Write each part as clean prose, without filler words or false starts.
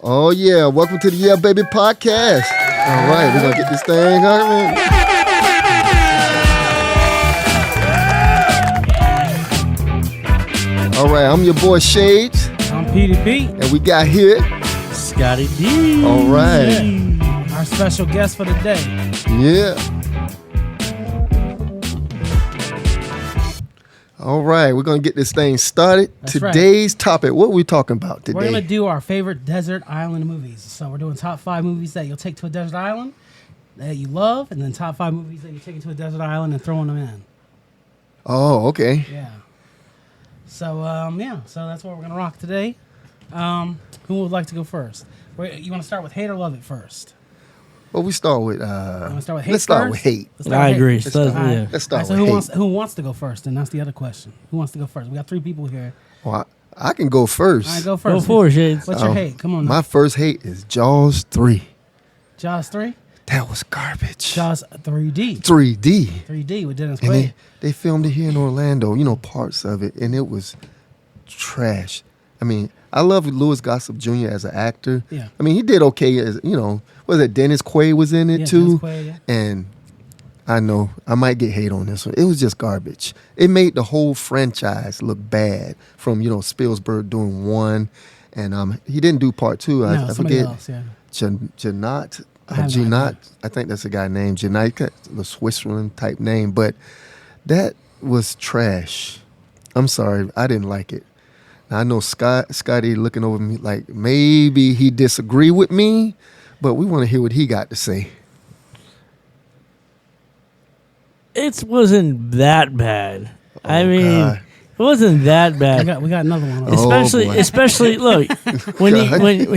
Oh, yeah. Welcome to the Yeah Baby podcast. All right, we're going to get this thing going. All right, I'm your boy Shades. I'm Petey Pete. And we got here Scotty D. All right. Yeah. Our special guest for the day. Yeah. All right, we're going to get this thing started. That's Today's topic, what are we talking about today? We're going to do our favorite desert island movies. So we're doing top 5 movies that you'll take to a desert island that you love, and then top 5 movies that you take to a desert island and throwing them in. Oh, okay. Yeah. So, so that's what we're going to rock today. Who would like to go first? You want to start with hate or love it first? Well, we start with, let's start with hate. I agree. Let's start So with hate. who wants to go first? And that's the other question. Who wants to go first? We got 3 people here. Well, I can go first. All right, go first. Go for it, Shades. What's your hate? Come on now. My first hate is Jaws 3. Jaws 3? That was garbage. Jaws 3D. 3D. 3D with Dennis And Quaid. they filmed it here in Orlando, parts of it, and it was trash. I mean, I love Louis Gossett Jr. as an actor. Yeah. I mean, he did okay as, was it Dennis Quaid was in it too? Dennis Quaid, yeah. And I know I might get hate on this one. It was just garbage. It made the whole franchise look bad from, Spielberg doing 1. And he didn't do part 2. I somebody forget. else, yeah. Janot. I have no Janot. idea. I think that's the guy named Janot, the Switzerland type name. But that was trash. I'm sorry. I didn't like it. Now, I know Scotty looking over me like maybe he disagree with me, but we want to hear what he got to say. It wasn't that bad. God. It wasn't that bad. We got another one. Especially look when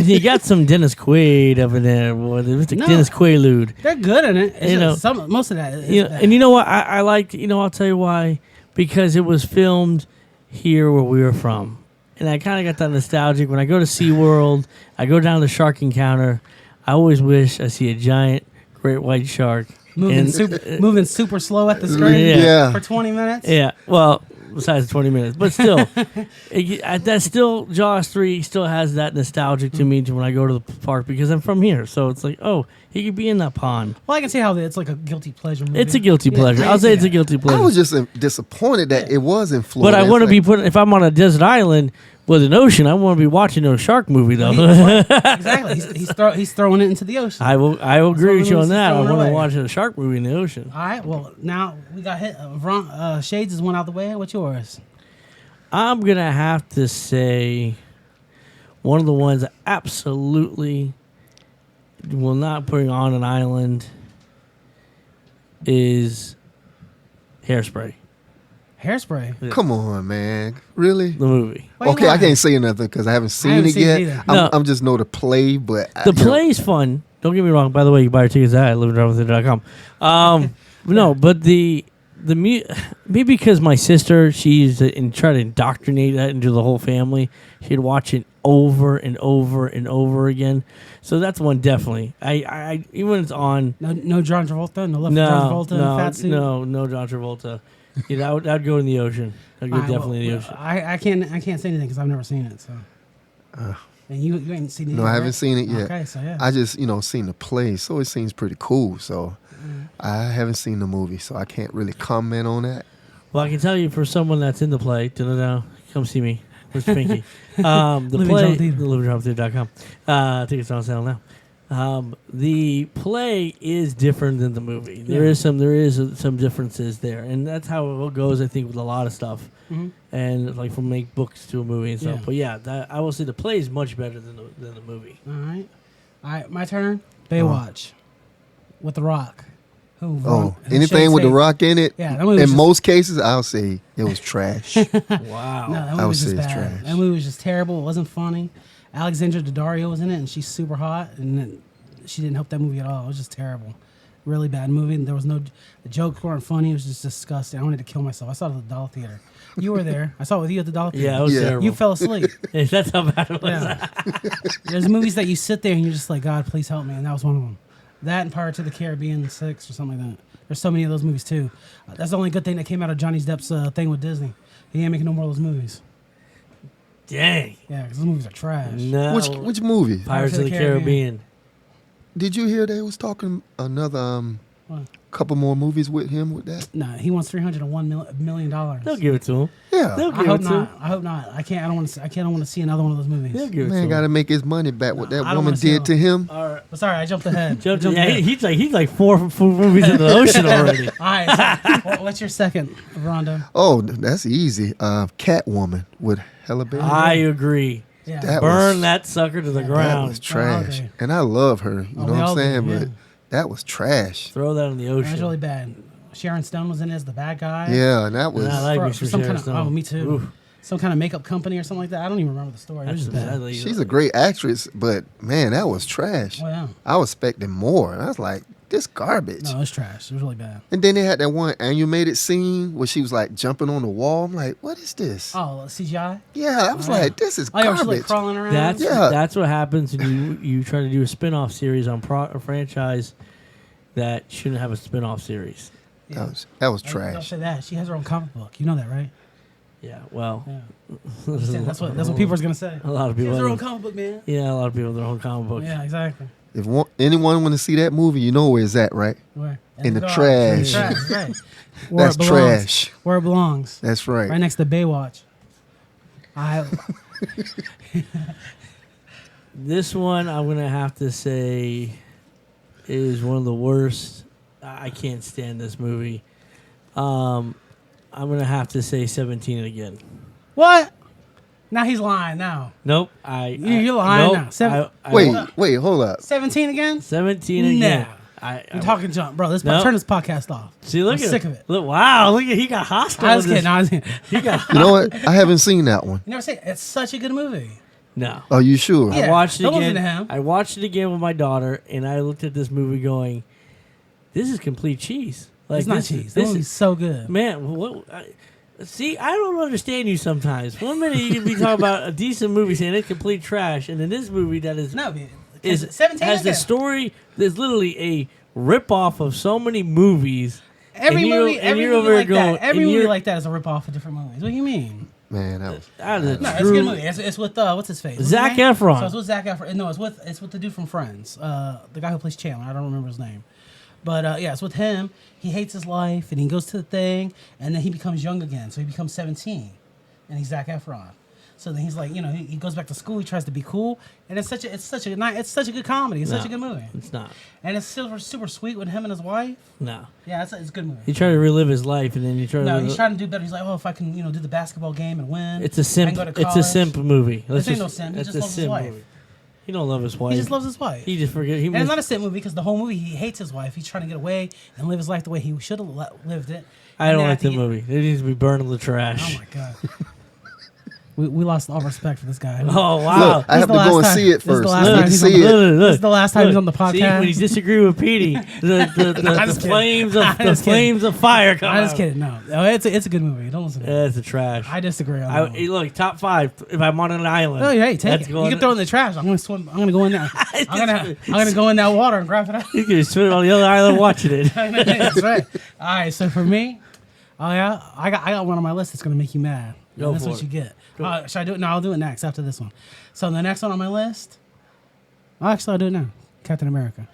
you got some Dennis Quaid up in there, boy. There was the Dennis Quaalude. They're good in it. It's most of that. And you know what? I liked. I'll tell you why. Because it was filmed here where we were from. And I kind of got that nostalgic. When I go to SeaWorld, I go down to the shark encounter. I always wish I see a giant great white shark. Moving super slow at the screen for 20 minutes. Yeah, well, besides 20 minutes. But still, that's still, Jaws 3 still has that nostalgic to me when I go to the park because I'm from here. So it's like, oh, he could be in that pond. Well, I can see how it's like a guilty pleasure movie. It's a guilty pleasure. I'll say it's a guilty pleasure. I was just disappointed that it was in Florida. But I want to be if I'm on a desert island with an ocean, I want to be watching a shark movie, though. Exactly. He's throwing it into the ocean. I will agree with you on that. I want away. to watch a shark movie in the ocean. All right. Well, now we got hit. Shades is one out the way. What's yours? I'm going to have to say one of the ones that absolutely will not put on an island is Hairspray. Hairspray? Yeah. Come on, man. Really? The movie. Okay, I can't say nothing because I haven't seen it yet. I'm just know the play, but... The play's fun. Don't get me wrong. By the way, you can buy your tickets at liveanddramattheater.com. No, but maybe because my sister, she's try to indoctrinate that into the whole family. She'd watch it over and over and over again. So that's one definitely. I even when it's on. No John Travolta. No left John Travolta in a fat suit. No John Travolta. I'd go in the ocean. I'd go definitely in the ocean. I can't say anything because I've never seen it. So. And you ain't seen it. No, I haven't seen it yet. Okay, so yeah. I just seen the play, so it seems pretty cool. So I haven't seen the movie, so I can't really comment on that. Well, I can tell you for someone that's in the play, come see me. Where's Pinky? The play, liveanddramattheater.com. Tickets on sale now. The play is different than the movie. There is some differences there, and that's how it goes. I think with a lot of stuff, and like from make books to a movie and stuff. But I will say the play is much better than the movie. All right, my turn. Baywatch with The Rock. Anything with The Rock in it? Yeah, in most cases, I'll say it was trash. Wow, no, that movie was just bad. Trash. That movie was just terrible. It wasn't funny. Alexandra Daddario was in it, and she's super hot, and she didn't help that movie at all. It was just terrible. Really bad movie. And there was the jokes weren't funny. It was just disgusting. I wanted to kill myself. I saw it at the Dollar Theater. You were there. I saw it with you at the Dollar Theater. Yeah, it was terrible. You fell asleep. That's how bad it was. Yeah. There's movies that you sit there and you're just like, God, please help me. And that was one of them. That and Pirates of the Caribbean 6 or something like that. There's so many of those movies too. That's the only good thing that came out of Johnny Depp's thing with Disney. He ain't making no more of those movies. Dang. Yeah, because those movies are trash. No. Which movie? Pirates of the Caribbean. Did you hear they was talking another What? couple more movies with him with that? No, he wants $301 million. They'll give it to him. Yeah. They'll I give hope it to him. not. I hope not. I can't. I don't want to. I can't. I want to see another one of those movies. They'll give it to Man him. got to make his money back. What that I don't woman wanna see did to him. All right. But sorry, I jumped ahead. He's like four movies in the ocean already. All right. So, what's your second, Rondo? Oh, that's easy. Catwoman with Halle Berry. I agree. Yeah. That Burn was- that sucker to the That ground. was trash. okay. And I love her. You Oh, know we what all I'm do, saying? yeah. But that was trash. Throw that in the That was ocean. really bad. Sharon Stone was in it as the bad guy. Yeah, and that was. And I like me For some some Sharon kind of. Stone. Oh, me too. Oof. Some kind of makeup company or something like that. I don't even remember the story. It was just bad. She's a great actress, but man, that was trash. Oh yeah. I was expecting more. And I was like, this garbage. No, it was trash. It was really bad. And then they had that one animated scene where she was like jumping on the wall. I'm like, what is this? Oh, CGI. Yeah, I was Oh, yeah. like, this is Oh, yeah, she's garbage. like crawling around. That's what happens when you try to do a spin-off series on a franchise that shouldn't have a spin-off series. Yeah. That was Don't trash. say that. She has her own comic book. You know that, right? Yeah, well, Yeah. That's what people are gonna say. a lot of She people. has her own comic book, man. Yeah, a lot of people have their own comic books. Yeah, exactly. If anyone want to see that movie, you know where it's at, right? Where? In the garbage. trash. In the trash, right. Where That's it belongs. trash. Where it belongs. That's right. Right next to Baywatch. This one, I'm gonna have to say, is one of the worst. I can't stand this movie. I'm gonna have to say 17 again. What? Now he's lying now. Nope. You're lying nope, now. Wait, hold up. 17 again? 17 again. You're talking junk, bro. Nope. Turn this podcast off. See, look I'm at sick of it. Look, wow, look at he got hostile. I was with kidding. this. I was kidding. He got You know what? I haven't seen that one. You never say it's such a good movie. no. Are you sure? Yeah. I watched it don't listen again. to him. I watched it again with my daughter, and I looked at this movie going, "This is complete cheese." Like It's not this, cheese. This This is is so good. man. See, I don't understand you sometimes. One minute you can be talking about a decent movie saying it's complete trash, and then this movie that is No, is 17 has the again. story that's literally a rip off of so many movies. Every and you're- movie, and every you're movie over like going- that. Every and movie you're- like that is a rip off of different movies. What do you mean? Man, that was. Out of the No, it's a true- good movie. It's with what's his face? What's his Zac name? Efron. So it's with Zac Efron. No, it's with the dude from Friends. The guy who plays Chandler. I don't remember his name. But yeah, it's with him. He hates his life, and he goes to the thing, and then he becomes young again. So he becomes 17, and he's Zac Efron. So then he's like, he goes back to school. He tries to be cool, and it's such a good comedy. It's such a good movie, It's not. and it's super super sweet with him and his wife. No. Yeah, it's a good movie. You try to relive his life, and then you try No, to. he's trying to do better. He's like, oh, if I can, do the basketball game and win. It's a I simp. can go to It's a college. simp movie. This ain't no simp. He It's just a loves his simp wife. movie. He don't love his wife. He just loves his wife. He just forget. He And it's must- not a simp movie because the whole movie he hates his wife. He's trying to get away and live his life the way he should have lived it. I And don't then like at the the movie. It needs to be burned in the Oh trash. my god. We lost all respect for this guy. Oh wow! Look, I have to go and see it This is first. the I last need time to he's on see the- it. This is the last time he's on the podcast. See, when you disagree with Petey, the just kidding. flames of I'm the just kidding. flames of fire come I'm just out. kidding. No, it's a good movie. Don't listen to me. It's a trash. I disagree on that. Hey, look, top 5. If I'm on an island, No, hey, take that's it. You going- can throw it in the trash. I'm gonna swim. I'm gonna go in there. I'm gonna go in that water and grab it out. You can swim on the other island watching it. That's right. All right. So for me, oh yeah, I got one on my list that's gonna make you mad. Go And that's for what it. you get. Should I do it? No, I'll do it next after this one. So the next one on my list. Actually, I'll do it now. Captain America.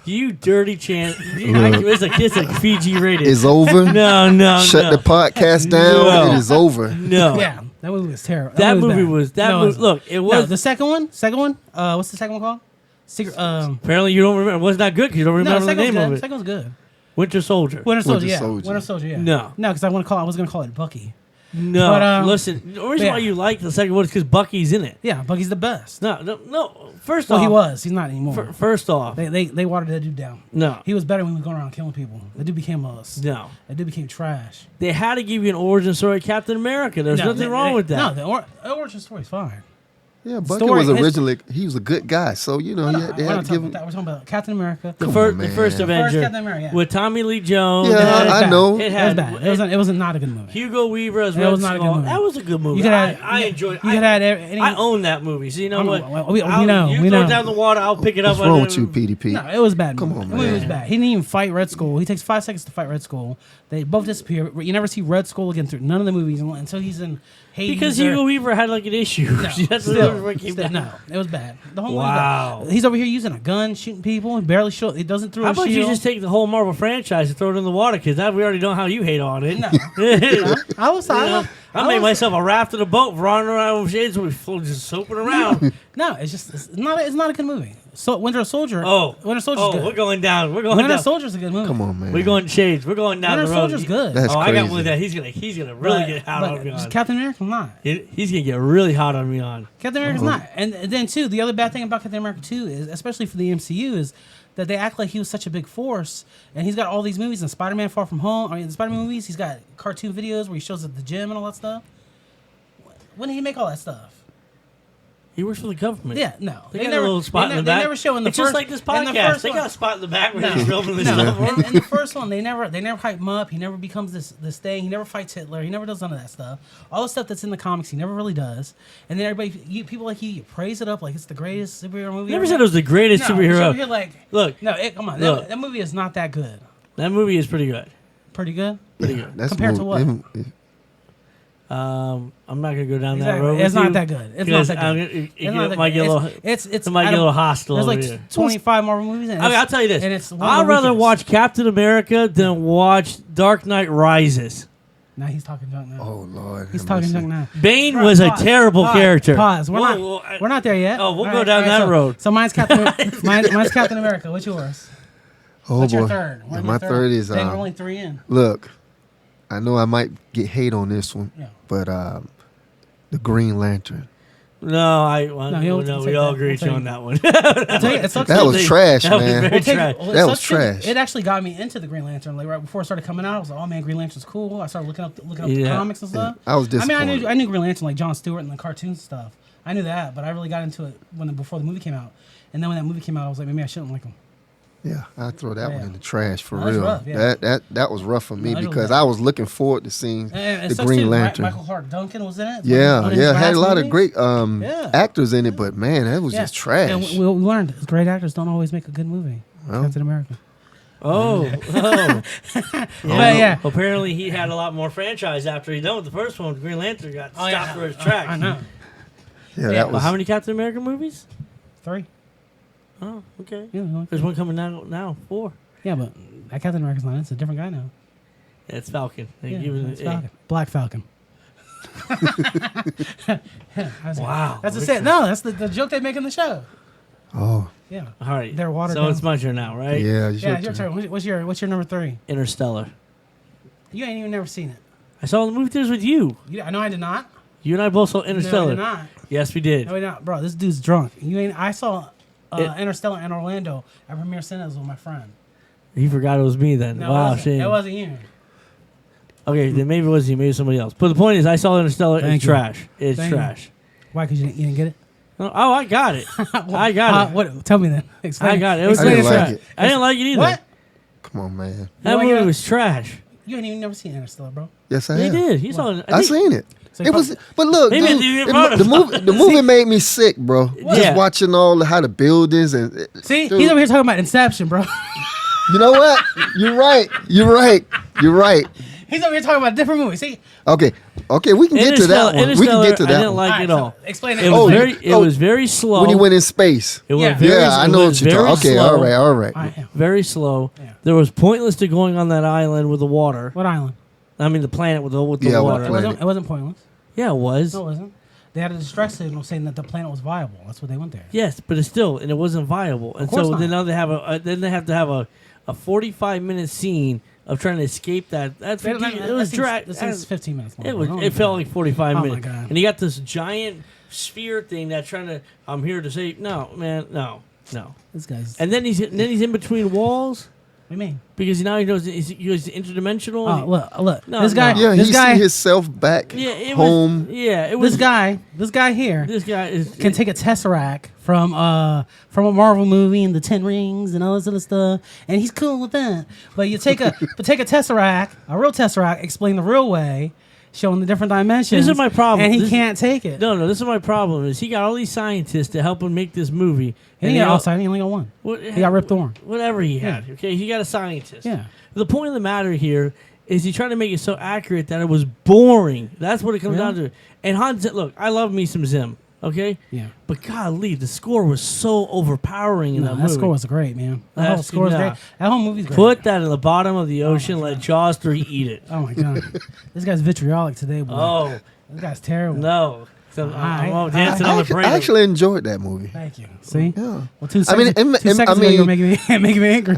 You dirty chant. It's a PG rated. It's over. No. Shut the podcast down. No. It is over. No. Yeah, that movie was terrible. That movie bad. was. That No, movie. Look, it No, was. the second one. What's the second one called? Secret. Apparently, you don't remember. It was not good because you don't No, remember the second name one's of good. it. Second one's good. Winter Soldier. Winter Soldier. Winter Yeah. Soldier. Winter Soldier. Yeah. No. No, because I was gonna call it Bucky. No. But, Listen, the reason yeah. why you like the second one is because Bucky's in it. Yeah, Bucky's the best. No. First Well, off, he was. He's not anymore. First off, They watered that dude down. no. He was better when he was going around killing people. That dude became No. That dude became trash. They had to give you an origin story of Captain America. There's nothing wrong with that. No, the origin story's fine. Yeah, Bucky Story- was his- originally he was a good guy, so you know No, they we're had to not give talking him. about that. We're talking about Captain America. The Come first, on, the man. first The Avenger Captain America, yeah. with Tommy Lee Jones. Yeah, it had- I bad. know. It It was had bad. It was not a good movie. Hugo Weaver as It Red was not a good Skull. movie. That was a good movie. You could have. I enjoyed. You could have any. I own that movie. So you know what? We I'll- know. You We throw know. it down the water. I'll pick it up. What's wrong with you, Petey Pete? No, it was bad. Come movie. on, The movie was man. bad. He didn't even fight Red Skull. He takes 5 seconds to fight Red Skull. They both disappear. You never see Red Skull again through none of the movies until he's in Hades. Because or- Hugo Weaver had like an issue. No, That's still, what came down. no, it was bad. The whole Wow. movie was bad. He's over here using a gun, shooting people. He barely shoot. He doesn't throw How a about shield. you just take the whole Marvel franchise and throw it in the water? Because we already know how you hate on it. No. I I was. made myself a raft in a boat, running around with shades, we just soaping around. No, it's not. It's not a good movie. So Winter Soldier. Oh, Winter Soldier's good. we're going down. We're going Winter down. Soldier's a good movie. Come on, man. We're going shades. We're going down Winter the road. Soldier's good. That's I got crazy. one of that. He's gonna really But- get hot but on me on. Captain America's not. He's gonna get really hot on me on. Captain America's not. And then too, the other bad thing about Captain America 2 is, especially for the MCU, is that they act like he was such a big force, and he's got all these movies and Spider-Man Far From Home. I mean, the Spider-Man movies. He's got cartoon videos where he shows at the gym and all that stuff. When did he make all that stuff? He works for the government. Yeah, no. They got a little spot in the They back. never show in the it's first. just like this in the podcast. first They one- got a spot in the back where No. he's filming this No. stuff. In the first one, they never hype him up. He never becomes this thing. He never fights Hitler. He never does none of that stuff. All the stuff that's in the comics, he never really does. And then people like he praise it up like it's the greatest superhero movie. Never ever said it was the greatest No, he's superhero. over here like, Look, no, come on, Look. that movie is not that good. that movie is pretty good. Pretty good. Pretty good. That's Compared to what? I'm not gonna go down that Exactly. road. It's with not you that good. It's not because that good. I'm gonna- it might get a little. It's It might I get a don't- little hostile There's over like here. 25 Marvel movies. And I mean, it's- I'll tell you this. And it's one of I'd the rather weakest. watch Captain America than watch Dark Knight Rises. Now he's talking junk now. Oh Lord, He's have talking mercy. junk now. Bane Bro, was a pause, terrible pause, character. Pause. We're Whoa, not. whoa, We're not there yet. Oh, we'll All go down that road. So mine's Captain. mine's Captain America. What's yours? Oh What's boy, your third? We're in my the third is Dang, we're only 3 in. look. I know I might get hate on this one, Yeah. but the Green Lantern. No, he'll no, take we all that. agree We'll with you take on it. that one. I'll tell you, it sucks. That was trash, that was man. very Well, take- trash. well, it That was sucks 'cause trash. It actually got me into the Green Lantern. Like right before it started coming out, I was like, "Oh man, Green Lantern's cool." I started looking up the Yeah. comics and stuff. I was I mean, disappointed. I knew Green Lantern like Jon Stewart and the cartoon stuff. I knew that, but I really got into it before the movie came out. And then when that movie came out, I was like, maybe I shouldn't like him. Yeah, I throw that one Yeah. in the trash for No, that's real. rough, yeah. That was rough for me No, that was because rough. I was looking forward to seeing And it the sucks Green too, Lantern. Michael Clark Duncan was in it. Yeah, One of his yeah, had last a lot of movies. great Yeah. actors in it, but man, that was Yeah. just trash. And we learned great actors don't always make a good movie. Well. Captain America. Oh. But yeah. Apparently, he had a lot more franchise after he done with the first one. Green Lantern got Oh, stopped yeah. for his tracks. I know. yeah, Yeah, that Well, was. how many Captain America movies? 3. Oh, okay. Yeah, There's one coming out now. 4. yeah, but that Captain America's not. It's a different guy now. Yeah, it's Falcon. They Yeah, give it- it's Falcon. Black Falcon. Wow. That's the no. That's the joke they make in the show. Oh, Yeah. All right. They're watered So down. it's my turn now, right? yeah, it's Yeah, your turn. What's your number 3? Interstellar. You ain't even never seen it. I saw the movie theaters with you. I know I did not. You and I both saw No, I Interstellar. did not. Yes, we did. No, I did not. Bro, this dude's drunk. You ain't. I saw It- Interstellar in Orlando at Premiere Cinemas with my friend. He forgot it was me then. No, Wow, it wasn't. shame. It wasn't you. Okay, then maybe it was you, maybe it was somebody else. But the point is, I saw Interstellar. Thank It's you. trash. It's Thank you. trash. Why? Because you didn't get it. Oh, I got it. I got it. What? Tell me then. Explain. I got it. It was I didn't trash. like it. I didn't like it either. What? Come on, man. That You like movie it? was trash. You ain't even never seen Interstellar, bro. Yes, I He have. did. He saw it. I seen it. So It was, but look, Maybe dude, you the, wrote the about movie, the movie made me sick, bro. Yeah. Just watching all how the buildings and See, dude, he's over here talking about Inception, bro. You know what? You're right. You're right. You're right. He's over here talking about different movies. See, Okay, we can get to that one. We can get to I that didn't one. like it so all. explain It it. was Oh, very. It oh, was very slow. When he went in space. It was Yeah. very, Yeah, I it know was what you're very talking. Okay, slow, all right, all right. All right, yeah. Very slow. Yeah. There was pointless to going on that island with the water. What island? I mean, the planet with the Yeah, with water. the It wasn't, Planet. it wasn't pointless. Yeah, it was. No, it wasn't. They had a distress signal saying that the planet was viable. That's what they went there. Yes, but it's still, and it wasn't viable. And course so not. then now they have then they have to have a 45-minute scene of trying to escape that. That's They don't- it was dragged. This is 15 minutes long. It was. Don't It felt even- like 45 Oh my minutes. God. And you got this giant sphere thing that's trying to. I'm here to say no, man, no. This guy's. And then he's in between walls. What do you mean? Because now he knows he's interdimensional. Oh, look. No, this guy. no. Yeah, this he guy. see himself back home. It was. This guy here. This guy can take a tesseract from a Marvel movie and the 10 Rings and all this other stuff, and he's cool with that. But you take a tesseract, a real tesseract, explain the real way, showing the different dimensions. This is my problem, and he can't take it. No, this is my problem. Is he got all these scientists to help him make this movie, and he only got one. He got Rip Torn. Whatever he had. Yeah. Okay, he got a scientist. Yeah. The point of the matter here is he trying to make it so accurate that it was boring. That's what it comes down to. And Hans, look, I love me some Zim. Okay? Yeah. But golly, the score was so overpowering in that movie. That score was great, man. That whole score was great. That whole movie's great. Put that in the bottom of the ocean, let Jaws 3 eat it. Oh, my God. This guy's vitriolic today, boy. Oh. This guy's terrible. No. So, I'm dancing on the brain. I actually enjoyed that movie. Thank you. See? Yeah. Well, 2 seconds, 2 seconds ago, you were making me angry.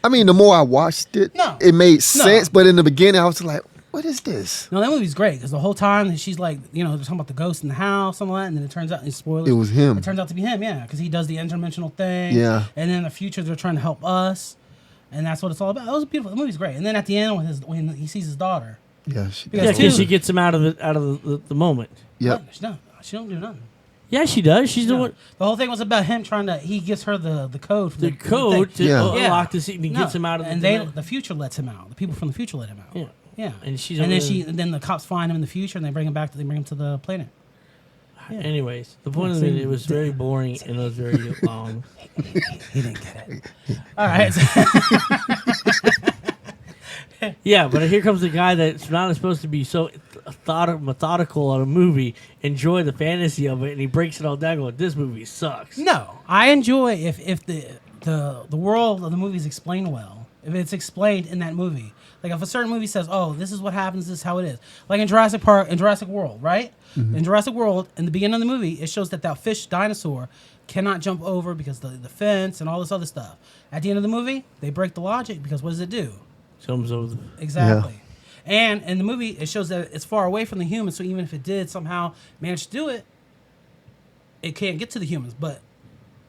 I mean, the more I watched it, it made sense. But in the beginning, I was like, what is this? No, that movie's great because the whole time she's like, they're talking about the ghost in the house and all that, and then it turns out, spoilers, it was him. It turns out to be him, yeah, because he does the interdimensional thing. Yeah. And then in the future, they're trying to help us, and that's what it's all about. It was beautiful. The movie's great. And then at the end, when he sees his daughter. Yeah, because she gets him out of the moment. Yeah. She don't do nothing. Yeah, she does. She's the one. The whole thing was about him he gives her the code. The code to unlock the seat and gets him out of the future lets him out. The people from the future let him out. Yeah. Yeah. And then the cops find him in the future and they bring him back. They bring him to the planet. Yeah. Anyways, the point of it was very boring and it was very long. He didn't get it. All right. Yeah, but here comes the guy that's not supposed to be so methodical on a movie, enjoy the fantasy of it, and he breaks it all down going, this movie sucks. No, I enjoy if the world of the movie is explained well. If it's explained in that movie. Like if a certain movie says, oh, this is what happens, this is how it is. Like in Jurassic World, right? Mm-hmm. In Jurassic World, in the beginning of the movie, it shows that fish dinosaur cannot jump over because the fence and all this other stuff. At the end of the movie, they break the logic because what does it do? Jumps over. Exactly. Yeah. And in the movie, it shows that it's far away from the humans, so even if it did somehow manage to do it, it can't get to the humans, but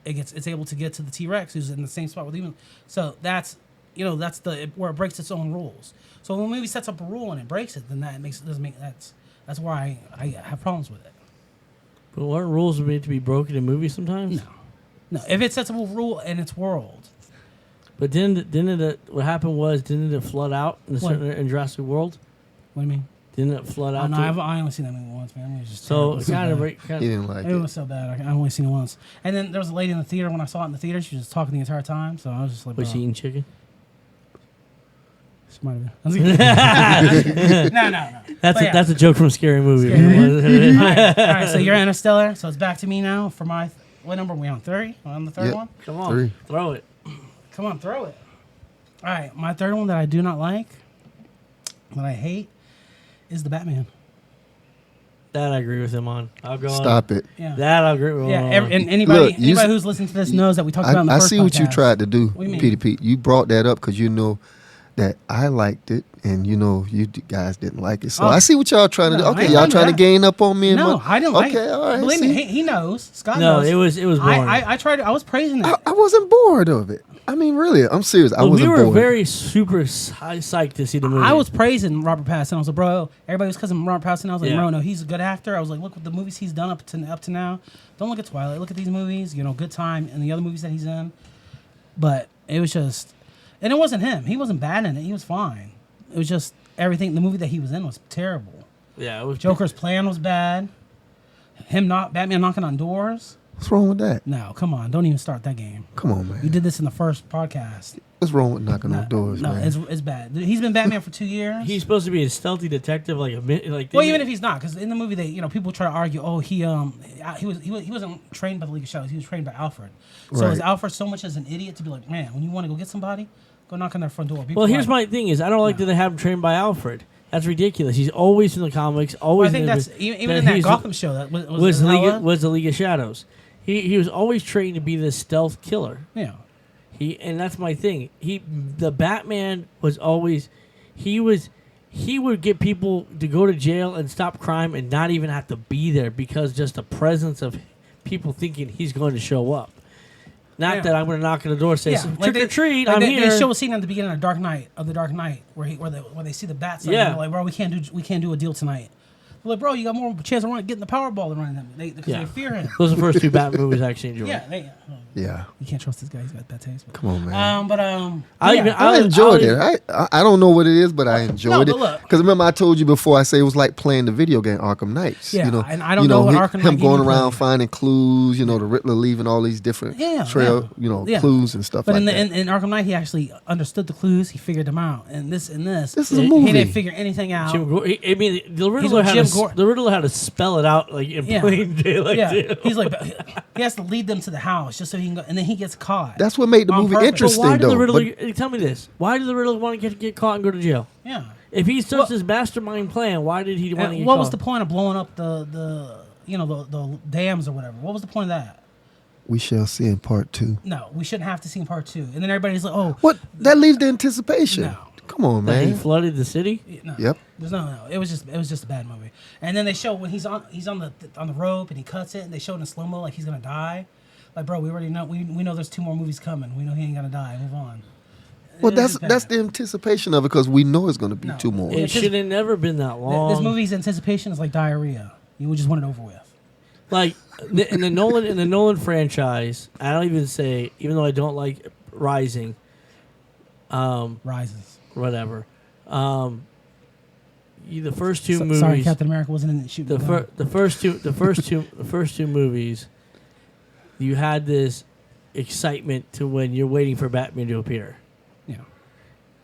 it's able to get to the T-Rex who's in the same spot with the humans. So that's where it breaks its own rules. So when a movie sets up a rule and it breaks it, then that's why I have problems with it. But aren't rules made to be broken in movies sometimes? No. If it sets up a rule in its world. But what happened was, didn't it flood out in Jurassic World? What do you mean? Didn't it flood out? No, I only seen that movie once, man. It was just so terrible. He didn't like it. It was so bad. I only seen it once. And then there was a lady in the theater when I saw it in the theater. She was just talking the entire time. So I was just like, was she eating chicken? She might have been. No. That's a joke from Scary Movie. All right, so you're Interstellar. So it's back to me now for my. What number are we on? 3? On the third one? Come on, 3. Throw it. Come on, throw it. All right, my third one that I do not like, that I hate, is the Batman. That I agree with him on. I'll go Stop on. it. Yeah. That I agree with him on. And anybody who's listening to this knows that we talked about in the first podcast. I see what you tried to do, What do you mean? Petey Pete. You brought that up because you know that I liked it, and you know you guys didn't like it. So I see what y'all trying to do. Okay, y'all trying to gain up on me. No, I didn't like it. Okay, all right. Believe me, he knows. Scott no, knows. it was boring. I tried. I was praising it. I wasn't bored of it. I mean, really, I'm serious. I wasn't bored. We were very super psyched to see the movie. I was praising Robert Pattinson. I was like, bro, everybody was cussing Robert Pattinson. I was like, Yeah. bro, no, he's a good actor. I was like, look at the movies he's done up to now. Don't look at Twilight. Look at these movies. Good Time and the other movies that he's in. But it was just, and it wasn't him. He wasn't bad in it. He was fine. It was just everything. The movie that he was in was terrible. Yeah, it was. Joker's plan was bad. Batman knocking on doors. What's wrong with that? No, come on. Don't even start that game. Come on, man. You did this in the first podcast. What's wrong with knocking on doors, no, man? it's bad. He's been Batman for 2 years. He's supposed to be a stealthy detective, like. Well, even if he's not, because in the movie, people try to argue, oh, he wasn't trained by the League of Shadows. He was trained by Alfred. So is Alfred so much as an idiot to be like, man, when you want to go get somebody, go knock on their front door. Well, here's my thing: is I don't like that they have him trained by Alfred. That's ridiculous. He's always in the comics. Always. Well, I think that's even in that Gotham show. That was the League of Shadows. He was always trained to be this stealth killer. Yeah. And that's my thing. The Batman was always he would get people to go to jail and stop crime and not even have to be there because just the presence of people thinking he's going to show up. Not that I'm going to knock on the door and say, trick or treat, I'm here. They show a scene at the beginning of The Dark Knight where they see the bats. Yeah. They're like, bro, we can't do a deal tonight. They're like, bro, you got more chance of getting the Powerball than running them because they fear him. Those are the first two Batman movies I actually enjoyed. Yeah. You can't trust this guy. He's got bad taste. Come on, man. I enjoyed it. I don't know what it is, but I enjoyed it. Look. Because remember, I told you before, I say it was like playing the video game Arkham Knights. Yeah, and I don't know what Arkham Knight him going around finding clues, the Riddler leaving all these different clues and stuff but like that. But in Arkham Knight, he actually understood the clues. He figured them out. And this is a movie. He didn't figure anything out. The Riddler had to spell it out like in plain daylight. Yeah, he's like, he has to lead them to the house just so he can go, and then he gets caught. That's what made the movie interesting, why did though. The Riddler, tell me this: why did the Riddler want to get caught and go to jail? Yeah. If he's such his mastermind plan, why did he want to get caught? What was the point of blowing up the dams or whatever? What was the point of that? We shall see in part 2. No, we shouldn't have to see in part 2. And then everybody's like, oh, what? That leaves the anticipation. No. Come on, man. He flooded the city. No. Yep. There's no. It was just a bad movie. And then they show when he's on the rope and he cuts it, and they show it in slow mo like he's gonna die. Like, bro, we already know. We know there's 2 more movies coming. We know he ain't gonna die. Move on. Well, that's the anticipation of it because we know it's gonna be 2 more. It should have never been that long. This movie's anticipation is like diarrhea. You would just want it over with. Like in the Nolan franchise, I don't even say, even though I don't like Rising. Rises. Whatever. The first 2 movies. Sorry, Captain America wasn't in it shooting. The first two movies, you had this excitement to when you're waiting for Batman to appear. Yeah.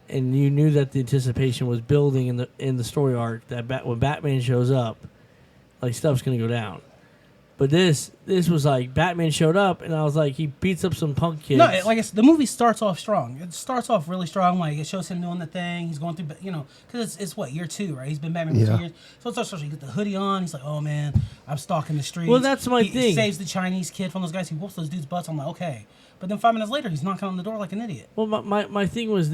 And you knew that the anticipation was building in the story arc that when Batman shows up, like stuff's gonna go down. But this was like Batman showed up, and I was like, he beats up some punk kids. No, the movie starts off strong. It starts off really strong. Like it shows him doing the thing. He's going through, because it's what, year 2, right? He's been Batman for 2 years. So it starts strong. You get the hoodie on. He's like, oh man, I'm stalking the streets. Well, that's my thing. He thing. saves the Chinese kid from those guys. He whoops those dudes' butts. I'm like, okay. But then 5 minutes later, he's knocking on the door like an idiot. Well, my thing was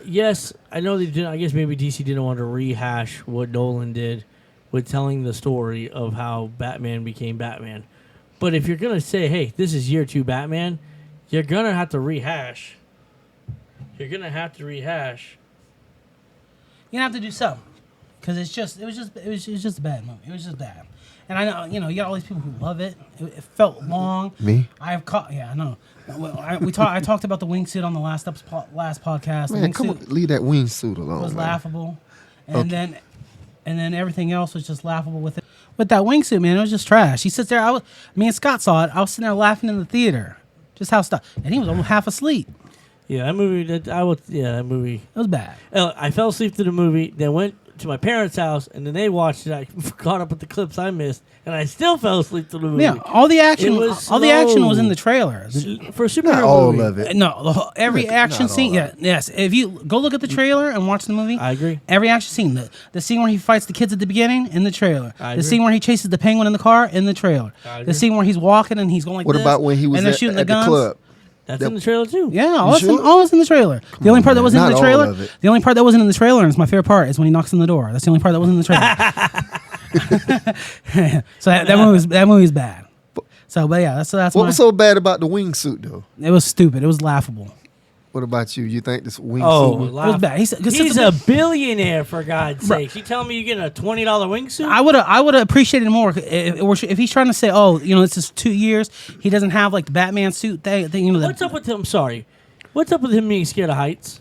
yes, I know they didn't. I guess maybe DC didn't want to rehash what Nolan did with telling the story of how Batman became Batman. But if you're going to say, hey, this is year 2 Batman, you're going to have to rehash. You're going to have to rehash. You have to do something. Because it was just a bad movie. It was just bad. And I know, you got all these people who love it. It felt long. Me? I know. I talked about the wingsuit on the last podcast. Man, come on, leave that wingsuit alone. It was man. laughable. And then everything else was just laughable with it. With that wingsuit, man, it was just trash. He sits there. Me and Scott saw it. I was sitting there laughing in the theater. Just how stuff. And he was almost half asleep. Yeah, that movie. That movie. It was bad. I fell asleep to the movie. Then went to my parents' house, and then they watched it. I caught up with the clips I missed, and I still fell asleep to the movie. Yeah, all the action was in the trailers. For a superhero not all movie. of it. No, every action scene. Yeah, yes. If you go look at the trailer and watch the movie, I agree. Every action scene, the scene where he fights the kids at the beginning in the trailer, I the agree. scene where he chases the penguin in the car in the trailer, the scene where he's walking and he's going like What this, about when he was and they're at shooting the guns? club? That's in the trailer too. Yeah, all sure? that's in the trailer. The only part that wasn't in the Not trailer, all of it. the only part that wasn't in the trailer, and it's my favorite part, is when he knocks on the door. That's the only part that wasn't in the trailer. So that movie's bad. So, but yeah, that's What was so bad about the wingsuit though? It was stupid. It was laughable. What about you? You think this wingsuit? Oh, It was bad. He's a billionaire, for God's sake. You telling me you're getting a $20 wingsuit? I would have appreciated more if he's trying to say, oh, this is 2 years. He doesn't have like the Batman suit thing. What's up with him? Sorry, what's up with him being scared of heights?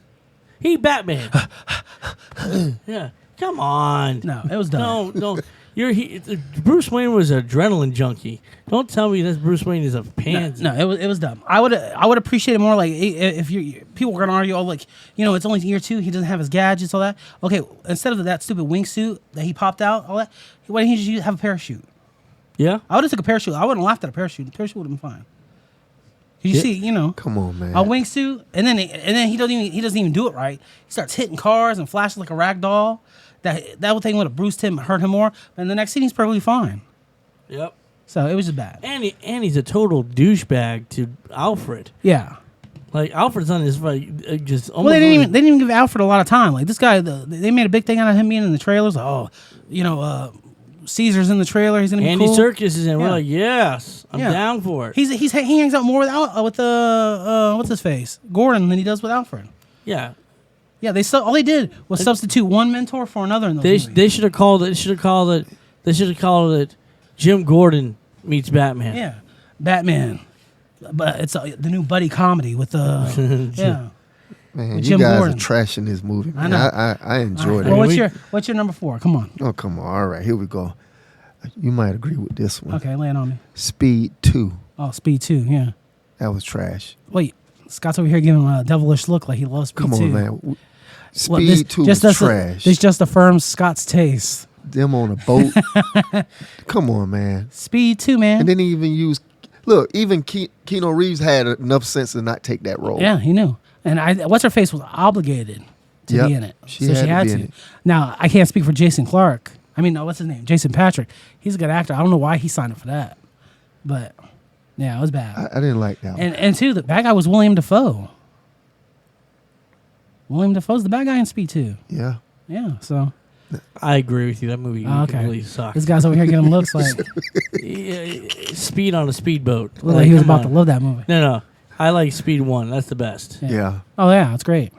He Batman. Yeah, come on. No, it was dumb. No. Bruce Wayne was an adrenaline junkie. Don't tell me that Bruce Wayne is a pansy. No, it was dumb. I would appreciate it more like if people were gonna argue, oh, like it's only year 2, he doesn't have his gadgets, all that. Okay, instead of that stupid wingsuit that he popped out, all that, why didn't he just have a parachute? Yeah, I would have took a parachute. I wouldn't have laughed at a parachute. The parachute would have been fine. You see, Come on, man. a wingsuit, and then he doesn't even do it right. He starts hitting cars and flashing like a rag doll. That thing would have bruised him, hurt him more. And the next scene, he's perfectly fine. Yep. So it was just bad. And he's a total douchebag to Alfred. Yeah. Like Alfred's on his just. Well, they didn't even give Alfred a lot of time. Like this guy, they made a big thing out of him being in the trailers. Like, Caesar's in the trailer. He's gonna be Andy cool. Serkis is in. We're Yeah. like, yes, I'm Yeah. down for it. He hangs out more with what's his face, Gordon, than he does with Alfred. Yeah, Yeah, all they did was substitute one mentor for another in those movies. they should have called it. They should have called it Jim Gordon meets Batman. Yeah, Batman, but it's the new buddy comedy with yeah. Man, With you Jim guys Gordon. are trashing this movie. Man. I know. I enjoyed Well, it. what's your number 4? Come on. Oh, come on. All right, here we go. You might agree with this one. Okay, lay it on me. Speed 2. Oh, Speed 2. Yeah. That was trash. Wait, Scott's over here giving him a devilish look like he loves Speed Come 2. on, man. Speed Well, this 2 just was does trash. This just affirms Scott's taste. Them on a boat. Come on, man. Speed 2, man. And then he even used. Look, even Keanu Reeves had enough sense to not take that role. Yeah, he knew. And what's her face was obligated to Yep. be in it. She So had she to had be to. in it. Now, I can't speak for Jason Clark. I mean, no, what's his name? Jason Patrick. He's a good actor. I don't know why he signed up for that. But, yeah, it was bad. I didn't like that one. And two, the bad guy was William Dafoe. William Dafoe's the bad guy in Speed 2. Yeah. Yeah, so. I agree with you. That movie Okay. completely sucked. This guy's over here getting looks like, Speed on a speedboat. looked like he was come about to on. love that movie. No. I like Speed 1. That's the best. Yeah. Oh, yeah, it's great.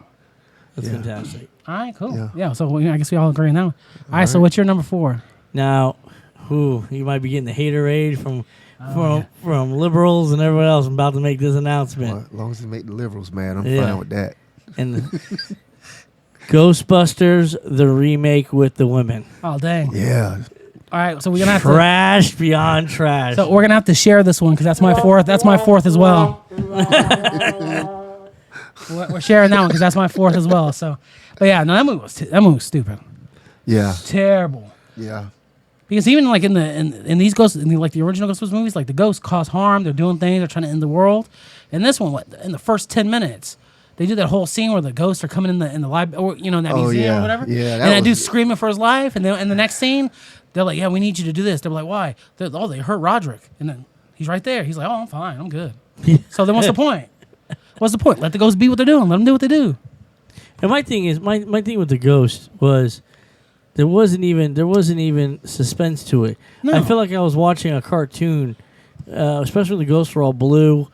That's Yeah. fantastic. All right, cool. Yeah. Yeah, so I guess we all agree on that one. All right, so what's your number 4? Now, you might be getting the haterade from liberals and everyone else. I'm about to make this announcement. Well, as long as they make the liberals mad, I'm Yeah. fine with that. And Ghostbusters, the remake with the women. Oh, dang. Yeah. All right, so we're going to have to. Trash beyond trash. So we're gonna have to share this one because that's my 4th. That's my 4th as well. We're sharing that one because that's my 4th as well. So, but yeah, no, that movie was stupid, Yeah. terrible. Yeah. Because even like in these ghosts, like the original Ghostbusters movies, like the ghosts cause harm. They're doing things. They're trying to end the world. And this one, in the first 10 minutes, they do that whole scene where the ghosts are coming in the library, or in that Oh, museum yeah. or whatever. Yeah, and that that was- dude's screaming for his life. And then in the next scene, they're like, "Yeah, we need you to do this." They're like, "Why?" They hurt Roderick, and then he's right there. He's like, "Oh, I'm fine. I'm good." So then, what's the point? What's the point? Let the ghosts be what they're doing. Let them do what they do. And my thing is, my thing with the ghost was there wasn't even suspense to it. No. I feel like I was watching a cartoon, especially when the ghosts were all blue,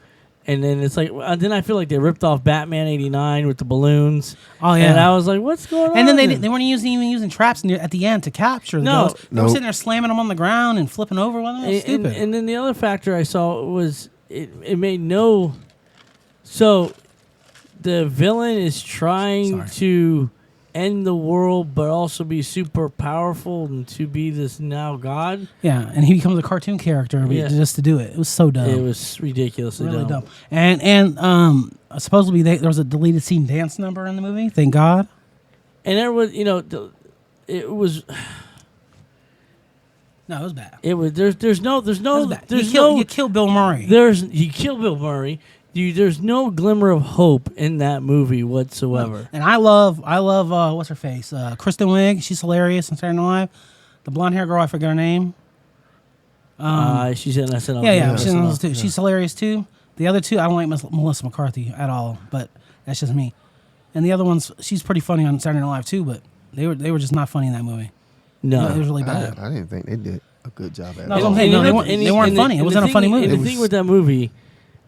and then it's like then I feel like they ripped off Batman '89 with the balloons. Oh yeah. And I was like, what's going on? And then they weren't even using traps at the end to capture the No. ghosts. They were Nope. sitting there slamming them on the ground and flipping over. Well, that was stupid. And then the other factor I saw was it made no. So the villain is trying Sorry. to end the world, but also be super powerful and to be this now god. Yeah, and he becomes a cartoon character Yeah. just to do it. It was so dumb. It was ridiculously really dumb. dumb. And supposedly there was a deleted scene dance number in the movie. Thank God. And there was, it was. No, it was bad. It was there's no It was bad. there's you kill Bill Murray. you kill Bill Murray. There's no glimmer of hope in that movie whatsoever. And I love what's her face? Kristen Wiig. She's hilarious on Saturday Night Live. The blonde hair girl, I forget her name. She's in SNL. Yeah, she's in those too. She's hilarious too. The other two, I don't like Melissa McCarthy at all, but that's just me. And the other ones, she's pretty funny on Saturday Night Live too, but they were just not funny in that movie. No, It was really bad. I didn't think they did a good job at No, all. I'm saying, no, they weren't funny. It wasn't a funny movie. And the thing with that movie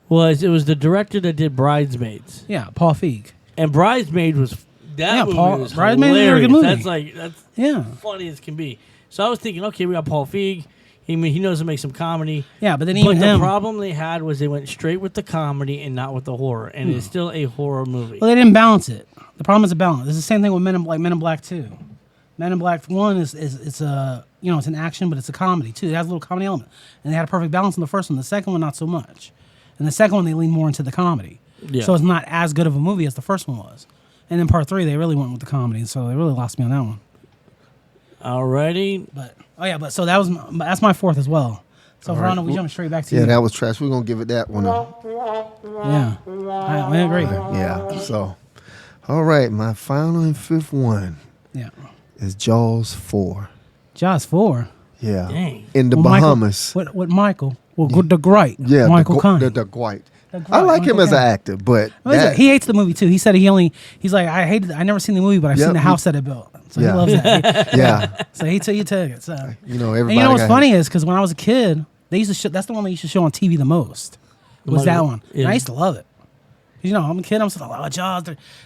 was it was the director that did Bridesmaids, Yeah, Paul Feig. and Bridesmaid was that movie was Bridesmaids was a hilarious. good movie. That's Yeah, funny as can be. So I was thinking, okay, we got Paul Feig. He knows to make some comedy. yeah, but then But even the him. problem they had was they went straight with the comedy and not with the horror, and it's still a horror movie. Well, they didn't balance it. The problem is a balance. It's the same thing with Men in Black 2. Men in Black 1 is it's a it's an action, but it's a comedy too. It has a little comedy element, and they had a perfect balance in the first one. The second one, not so much. And the second one, they lean more into the comedy. Yeah. So it's not as good of a movie as the first one was. And then part 3, they really went with the comedy, so they really lost me on that one. Alrighty, But so that's my 4th as well. So All Verona, right. we jump straight back to Yeah, you. that was trash. We're gonna give it that one. Yeah, I agree. Yeah. So, all right, my final and 5th one Yeah, is Jaws 4. Jaws 4. Yeah. Dang. In the Well, Michael- Bahamas. What Michael? Well, the great. Yeah. Michael Caine. The Dwight. The I great like him Michael as an Caine. actor, but He hates the movie too. He said he's like, I never seen the movie, but I've Yep, seen the he- house that it built. so he loves that. Yeah. So he took it. So Everybody. and you know what's funny is because when I was a kid, they used to show, that's the one they used to show on TV the most. Was that one? Yeah. And I used to love it. I'm a kid. I'm still like, oh, Jaws.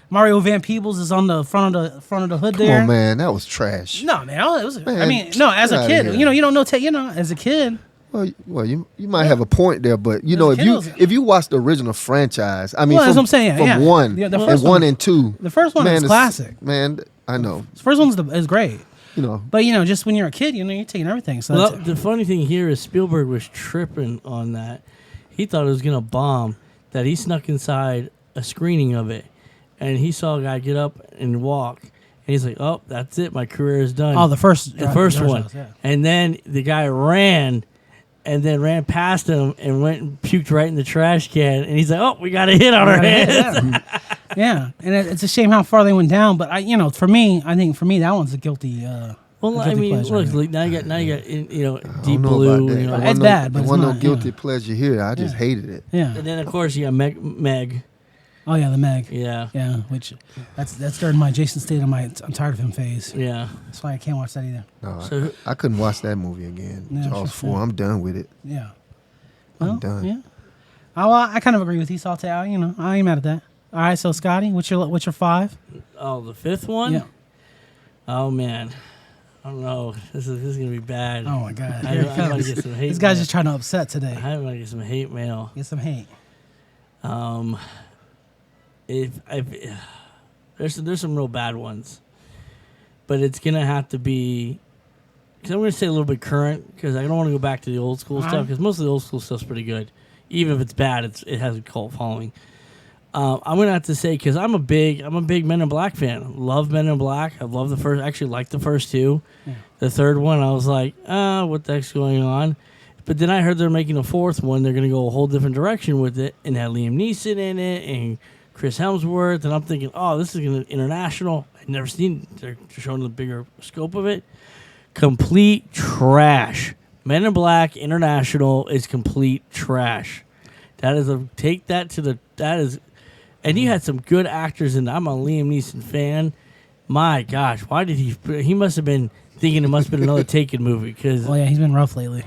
Mario Van Peebles is on the front of the hood Come there. on, man, that was trash. No, man. It was. Man, I mean, no. As get a outta kid, here. you don't know. As a kid. Well, you might have a point there, but As a if you watch the original franchise, I mean, Well, that's from, what I'm saying, from yeah. one Yeah, the and first one one- and two, The first one is classic. Man, I know. The first one's is great. But just when you're a kid, you're taking everything. So Well, that's the funny thing here is Spielberg was tripping on that. He thought it was gonna bomb. That he snuck inside a screening of it, and he saw a guy get up and walk, and he's like, "Oh, that's it. My career is done." Oh, the first one. Yeah. And then the guy ran, and then ran past him and went and puked right in the trash can. And he's like, "Oh, we got a hit on our hands." Yeah, and it's a shame how far they went down. But I think for me, that one's a guilty. Well, a I guilty mean, pleasure, I look, think. like, now you got I Deep don't know Blue. about that. You know, There It's wasn't bad, but there it's wasn't no not, guilty yeah. pleasure here. I just hated it. Yeah. and then of course you got Meg. Oh yeah, the Meg. Yeah. Yeah, which that's during my Jason Statham, I'm tired of him phase. Yeah. That's why I can't watch that either. No, So- I couldn't watch that movie again. Yeah, Jaws sure, 4. yeah. I'm done with it. Yeah. I'm done. Yeah. Oh, well, I kind of agree with you, so I ain't mad at that. All right, so Scotty, what's your 5? Oh, the fifth one. Yeah. Oh man, I don't know. This is gonna be bad. Oh my God, I here it might comes. get some hate. This guy's mail. just trying to upset today. I might get some hate mail. Get some hate. If there's some real bad ones, but it's gonna have to be. Because I'm gonna say a little bit current because I don't want to go back to the old school stuff because most of the old school stuff's pretty good. Even if it's bad, it has a cult following. I'm gonna have to say because I'm a big Men in Black fan. Love Men in Black. I love the first. Actually, like the first two. Yeah. The third one, I was like, what the heck's going on? But then I heard they're making a fourth one. They're gonna go a whole different direction with it and have Liam Neeson in it and Chris Hemsworth. And I'm thinking, oh, this is gonna international. I've never seen. They're showing the bigger scope of it. Complete trash. Men in Black International is complete trash. That is and you had some good actors in. I'm a Liam Neeson fan. My gosh, why did he must have been thinking it must have been another Taken movie because Oh yeah, he's been rough lately.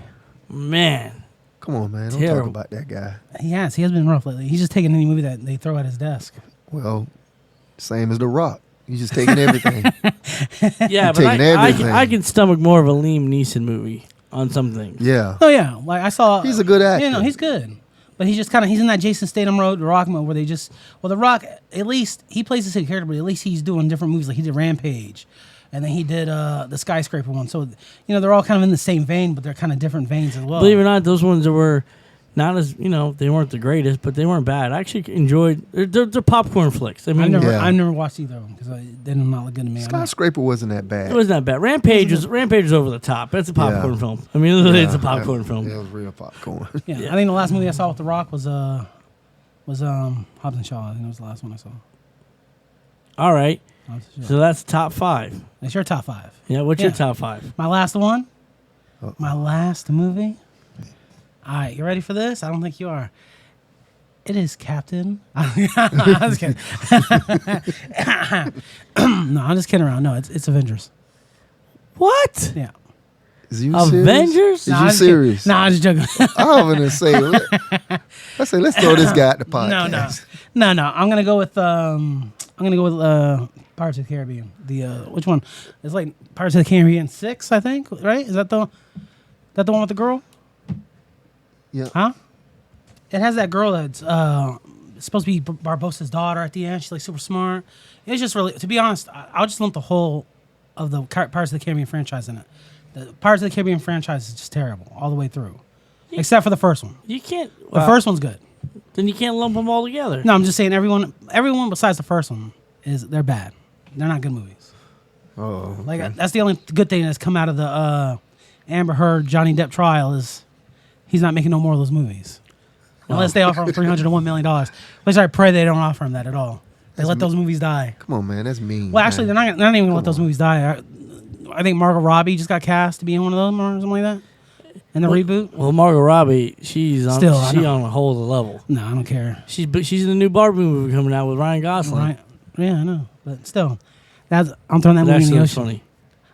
man, Come on, man. Don't Terrible. talk about that guy. He has been rough lately. He's just taking any movie that they throw at his desk. Well, same as The Rock. He's just taking everything. yeah, but taking everything. I can stomach more of a Liam Neeson movie on some things. Yeah. Oh yeah, like I saw. He's a good actor. Yeah, no, he's good. But he's just he's in that Jason Statham road, The Rock mode, where they just The Rock, at least he plays the same character, but at least he's doing different movies. Like he did Rampage, and then he did the Skyscraper one. So they're all kind of in the same vein, but they're kind of different veins as well. Believe it or not, those ones that were not as they weren't the greatest, but they weren't bad. I actually enjoyed. They're popcorn flicks. I mean, Yeah. I never watched either of them because they did not look good to me. Skyscraper wasn't that bad. it wasn't that bad. Rampage was over the top. That's a popcorn Yeah. film. I mean, literally, it's a Yeah, popcorn film. It was real popcorn. Yeah, Yeah. I think the last movie I saw with The Rock was Hobbs and Shaw. I think that was the last one I saw. All right, Hobbs and Shaw. so that's top 5. That's your top 5. Yeah, what's your Yeah. top 5? My last one. Uh-oh. My last movie. All right, you ready for this? I don't think you are. It is Captain. I was kidding. No, I'm just kidding around. No, it's Avengers. What? Yeah. Is you Avengers? serious? Is you serious? No, I'm just joking. I'm gonna say, let's throw this guy at the podcast. No. I'm gonna go with Pirates of the Caribbean. The which one? It's like Pirates of the Caribbean 6, I think. Right? Is that the one with the girl? Yeah. Huh? It has that girl that's supposed to be Barbossa's daughter at the end. She's like super smart. It's just really, to be honest, I'll just lump the whole of the Pirates of the Caribbean franchise in it. The Pirates of the Caribbean franchise is just terrible all the way through, except for the first one. You can't. The first one's good. Then you can't lump them all together. No, I'm just saying everyone besides the first one they're bad. They're not good movies. Oh, okay. Like that's the only good thing that's come out of the Amber Heard Johnny Depp trial is he's not making no more of those movies. Unless they offer him $301 million. Which I pray they don't offer him that at all. They let those movies die. Come on, man. That's mean. Well, actually, man. they're not even going to let those movies die. I think Margot Robbie just got cast to be in one of them or something like that. In the reboot. Well, Margot Robbie, she's on Still, I know. on a whole other level. No, I don't care. She's in the new Barbie movie coming out with Ryan Gosling. Right? Yeah, I know. But still, I'm throwing that movie in actually the was ocean. funny.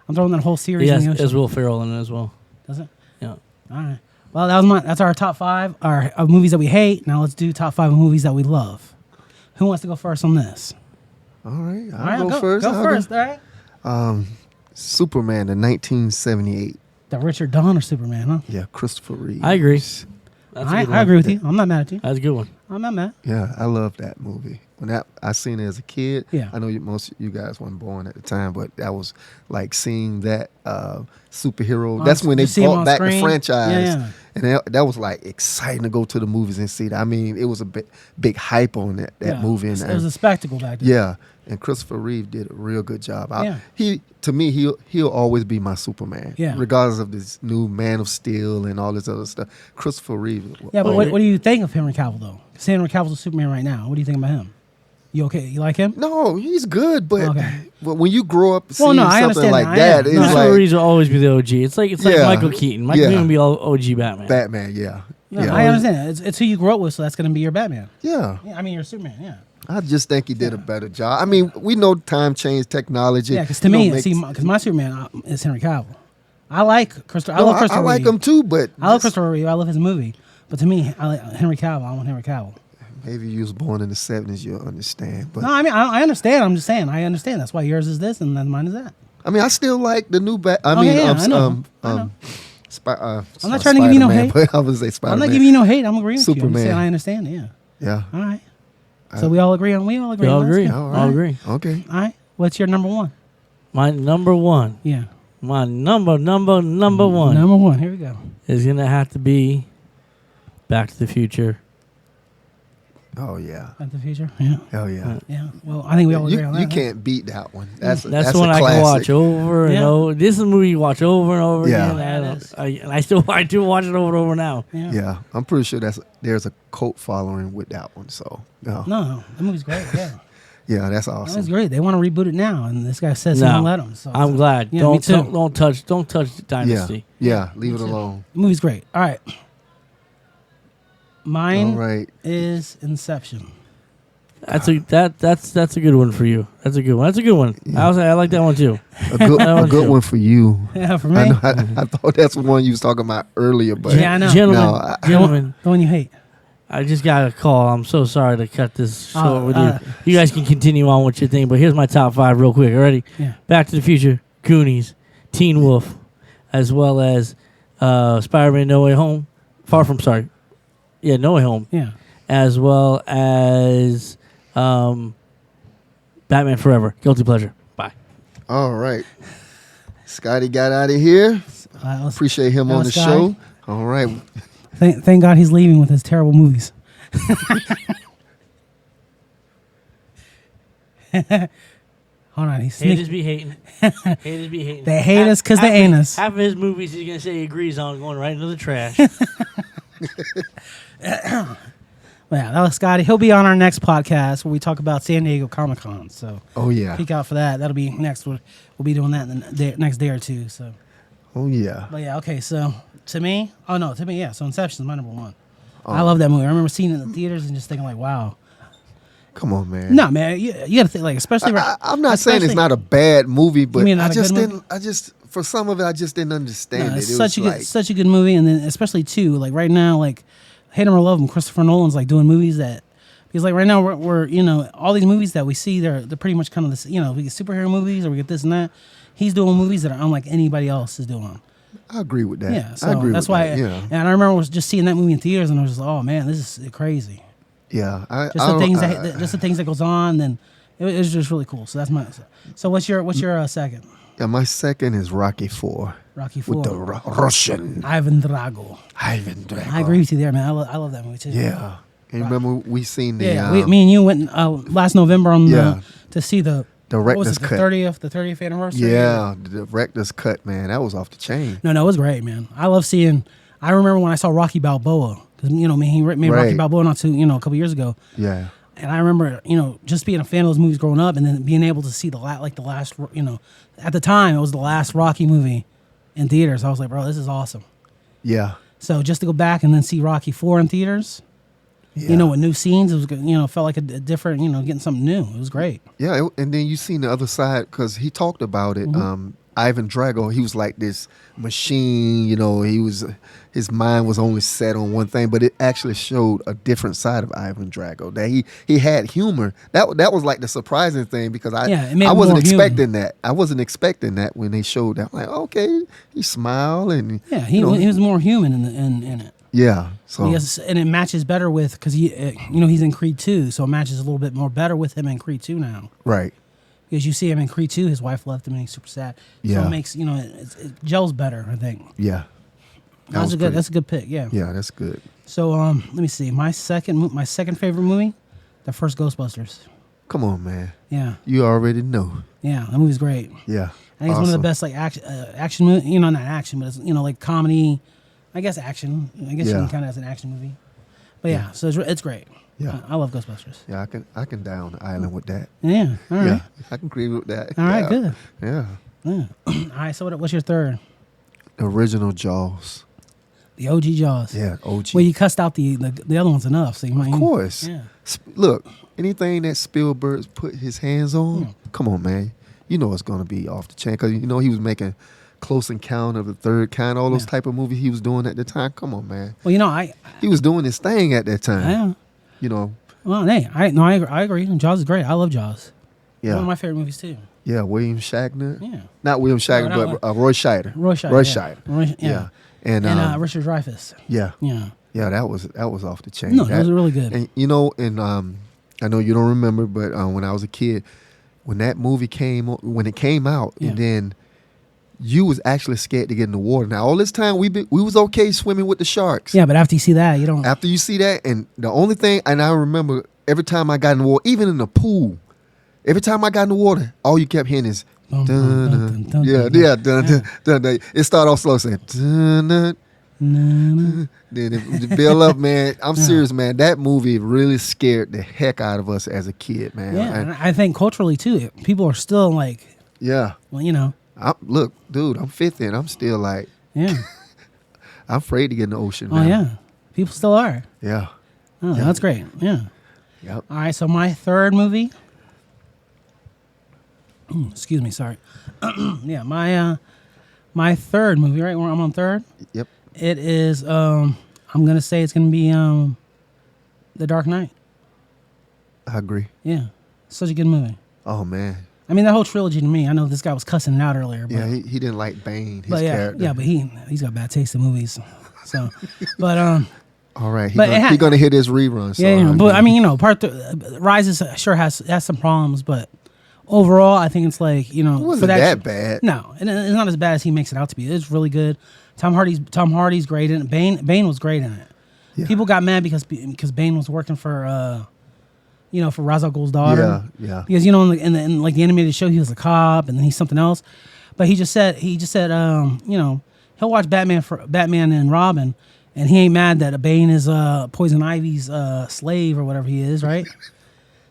I'm throwing that whole series in the ocean. There's Will Ferrell in it as well. Does it? Yeah. All right. Well, that's our top 5 of movies that we hate. Now let's do top 5 of movies that we love. Who wants to go first on this? All right, All right, go first. Go first. All right. Superman, the 1978. The Richard Donner Superman, huh? Yeah, Christopher Reeve. I agree. That's a good I one. agree with you. I'm not mad at you. That's a good one. I'm not mad. Yeah, I love that movie. When I seen it as a kid, Yeah. I know most of you guys weren't born at the time, but that was like seeing that superhero. That's when they you see him brought on back the screen? franchise, Yeah. and that was like exciting to go to the movies and see that. I mean, it was a big hype on that Yeah. movie, and It was a spectacle back then. yeah. And Christopher Reeve did a real good job. Yeah. To me, he'll always be my Superman, Yeah. regardless of this new Man of Steel and all this other stuff. Christopher Reeve. Yeah, but what do you think of Henry Cavill though? 'Cause Henry Cavill's a Superman right now. What do you think about him? You okay? You like him? No, he's good, but Okay. when you grow up seeing no, I something understand like that. that, I it's am. Christopher like Reeves will always be the OG. It's like Yeah. Michael Keaton. Michael Yeah. Keaton will be all OG Batman. Batman. Yeah, No, yeah, I understand. It's who you grew up with, so that's going to be your Batman. yeah. Yeah, I mean, you're Superman. Yeah. I just think he did a better job. I mean, we know time changed technology. Yeah, because to You know, me, makes- because my Superman is Henry Cavill. I like Christopher. I no, love Christopher. I like Reeve. him too, but I love just- Christopher Reeve. I love his movie. But to me, I like Henry Cavill. I want Henry Cavill. Maybe you was born in the '70s, you'll understand. But No, I mean, I understand. I'm just saying, I understand. That's why yours is this and then mine is that. I mean, I still like the new yeah, I know. I know. I'm not trying to give you no hate. But I was say Spider-Man. I'm not giving you no hate. I'm agreeing with you. I'm Superman. just saying I understand. Yeah. Yeah. All right. So we all agree on. We all agree. We all on that. agree. That's good. All I'll agree. Okay. All right. What's your number one? My number one. Yeah. My number one Number one. Here we go. is gonna have to be Back to the Future. Oh yeah. Back to the Future. Yeah. Hell yeah. Yeah. Well, I think we all agree on that. You huh? can't beat that one. That's That's a one I classic. can watch over and Yeah. over. This is a movie you watch over and over Yeah. again. Yeah, it And is. I do watch it over and over now. Yeah. Yeah, I'm pretty sure there's a cult following with that one. So No, the movie's great. Yeah. yeah, that's That's awesome. great. They want to reboot it now, and this guy says he No. won't let them. So I'm glad. Yeah, me too. Don't touch Dynasty. Yeah, leave it too. alone. The movie's great. All right. Mine All right. is Inception. That's a good one for you. That's a good one. That's a good one. Yeah. I like that one too. A good, That a one's good good. one for you. Yeah, for I, me. know, I thought that's the one you was talking about earlier, but Yeah, I know. Gentlemen, No, I- gentlemen, The one you hate. I just got a call. I'm so sorry to cut this short Oh, with you. You guys can continue on with your thing, but here's my top 5 real quick. Already, Yeah. Back to the Future, Goonies, Teen Wolf, as well as Spider-Man: No Way Home. No Way Home, Yeah. as well as Batman Forever. Guilty pleasure. Bye. all right. Scotty got out of here. Appreciate him that on was the Scotty. show. All right. Thank God he's leaving with his terrible movies. Hold on, he's Haters sneaking. be hating. Haters be hating. They hate us 'cause they ain't us. Half of his movies he's gonna say he agrees on, going right into the trash. Well, yeah, that was Scotty. He'll be on our next podcast where we talk about San Diego Comic Con. So Oh yeah. peek out for that. That'll be next. We'll be doing that in the next day or two. So, Oh yeah. but yeah, okay. So to me, yeah. So Inception is my number one. I love that movie. I remember seeing it in the theaters and just thinking like, wow. Come on, man. No, man, you got to think like, especially. I'm not saying it's especially- not a bad movie, but mean not I a just good didn't. movie? I just for some of it, I just didn't understand No, it. it's It such a was good, like, such a good movie, and then especially too, like right now, like hate him or love him, Christopher Nolan's like doing movies that because like right now we're all these movies that we see they're pretty much kind of this we get superhero movies or we get this and that. He's doing movies that are unlike anybody else is doing. I agree with that. Yeah, so I agree that's with why. that. Yeah, And I remember was just seeing that movie in theaters, and I was just, oh man, this is crazy. yeah. Just the things that goes on, then it was just really cool. So that's my. So what's your second? Yeah, my second is Rocky 4 Rocky IV. with the Russian Ivan Drago. Ivan Drago. I agree with you there, man. I love that movie too. Yeah, and remember we seen the Yeah, me and you went last November on Yeah. to see the director's what was it, cut. the 30th anniversary. Yeah, the director's cut, man. That was off the chain. No, it was great, man. I love seeing. I remember when I saw Rocky Balboa because he made Rocky Right. Balboa not too a couple years ago, Yeah, and I remember just being a fan of those movies growing up, and then being able to see the last at the time it was the last Rocky movie in theaters. I was like, bro, this is awesome. yeah, So just to go back and then see Rocky 4 in theaters. Yeah. You know, with new scenes, it was good. You know, felt like a different. You know, getting something new. It was great. Yeah, and then you seen the other side because he talked about it. Mm-hmm. Ivan Drago, he was like this machine. You know, his mind was only set on one thing, but it actually showed a different side of Ivan Drago. That he had humor. That was like the surprising thing because It made I him wasn't more human. expecting that. I wasn't expecting that when they showed that. I'm like, okay, he smiled and Yeah, he was more human in it. yeah. So Yes, and it matches better with because he's in Creed 2, so it matches a little bit more better with him in Creed 2 now. right. Because you see him in Creed 2, his wife left him and he's super sad. So Yeah. it makes it gels better, I think. Yeah. That's a good pick. Yeah. Yeah, that's good. So let me see. My second favorite movie, the first Ghostbusters. Come on, man. Yeah, You already know. yeah, that movie's great. Yeah. I think it's one of the best like action movie. You know, not action, but it's like comedy. I guess action. I guess you Yeah. can count it as an action movie. But yeah, so it's great. Yeah. I love Ghostbusters. Yeah, I can down the island with that. Yeah. All right. Yeah, I can agree with that. All right. Yeah. Good. Yeah. Yeah. All right. So what's your third? Original Jaws. The OG Jaws. Yeah, OG. Well, you cussed out the other ones enough, so you might. Of course. Yeah. Look, anything that Spielberg put his hands on, come on, man. You know it's going to be off the chain because you know he was making Close Encounter of the Third Kind, all those type of movies he was doing at the time. Come on, man. Well, He was doing his thing at that time. Yeah. You know. Well, hey, I agree. Jaws is great. I love Jaws. Yeah. One of my favorite movies too. Yeah, William Shatner. Yeah. Not William Shatner, No, but Roy Scheider. Roy Scheider. Roy yeah. Scheider. Yeah. And Richard Dreyfuss. yeah. Yeah. Yeah, that was off the chain. No, that was really good. And you know, I know you don't remember, but when I was a kid, when that movie came out, Yeah. and then you was actually scared to get in the water. Now all this time we was okay swimming with the sharks. Yeah, but after you see that, you don't. After you see that, and the only thing, and I remember every time I got in the water, even in the pool, every time I got in the water, all you kept hearing is Dun, dun, dun, dun, dun, yeah, dun, yeah, dun. dun, dun, dun, dun. It started off slow, saying dun, dun. Na-na. Then it build up, man. I'm serious, man. That movie really scared the heck out of us as a kid, man. Yeah, and I think culturally too, people are still like, Yeah. well, you know, Look, dude, I'm 50 and I'm still like, yeah, I'm afraid to get in the ocean oh now. yeah, people still are. Yeah. Oh, Yeah. that's great. Yeah. Yep. All right, so my third movie. Excuse me, sorry. Yeah, my third movie, right? Where I'm on third. Yep. It is. I'm gonna say it's gonna be The Dark Knight. I agree. Yeah, such a good movie. Oh, man. I mean, that whole trilogy to me. I know this guy was cussing it out earlier, but Yeah, he didn't like Bane, his but yeah, character. yeah, but he's got bad taste in movies. So, but All right. But it He's going to hit his rerun. So yeah, but I mean, you know, Rises sure has some problems, but overall, I think it's like, you know, it wasn't for that bad. No, and it's not as bad as he makes it out to be. It's really good. Tom Hardy's great in it. Bane was great in it. Yeah. People got mad because Bane was working for for Ra's al Ghul's daughter. Yeah. Because you know in like the animated show he was a cop and then he's something else, but he just said he'll watch Batman and Robin, and he ain't mad that Bane is Poison Ivy's slave or whatever he is, right?